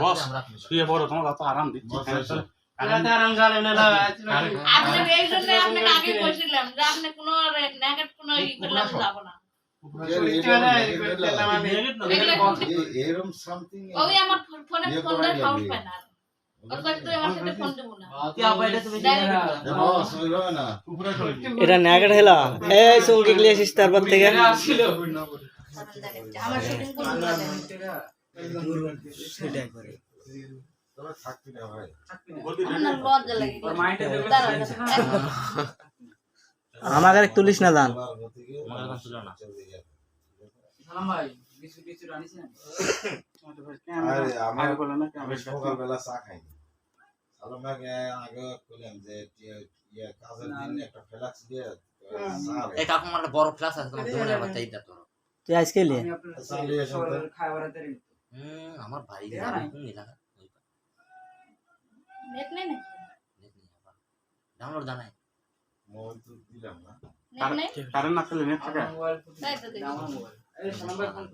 বস শুয়ে পড়ো, তোমার তো আরাম দিচ্ছি। আরাম জানে না আপনি এই জন্য আপনাকে আগে বলছিলাম যে আপনি কোনো নেগেট কোনো ই করলে আমি যাব না। এরকম সামথিং ওই আমার ফোনে ফোন দিয়ে সাহস পায় না। ওর কাছে তো আমার সাথে ফোন দেব না। এটা নেগেট হলো এই সঙ্গী গিয়ে আসিস তারপর থেকে আমার শুটিং করতে লাগে। সেটা একবারে তোরা থাকবি না ভাই। আমার লজ্জা লাগে। আমাকে তুলিস না দান সালাম ভাই কিছু কিছু রানিছেন আরে আমি সকালবেলা চা খাইনি। সালামাকে আগে বললাম যে কাজের দিন একটা ফ্লাক্স দিয়ে এই কাকু আমার বড় ক্লাস আছে তোমার দোকানের বাচ্চা এইটা তোর তুই আজকে এলি আমি আপনার খাবার আতে আমার ভাই কোন এলাকা নেট নেই না? ডাউনলোড জানাই মোবাইল তো দিলাম না। নেট নেই? কারেন্ট না থাকলে নেট থাকে। মোবাইল তাই তো দেখি। আমার মোবাইল এই সালাম ভাই কোন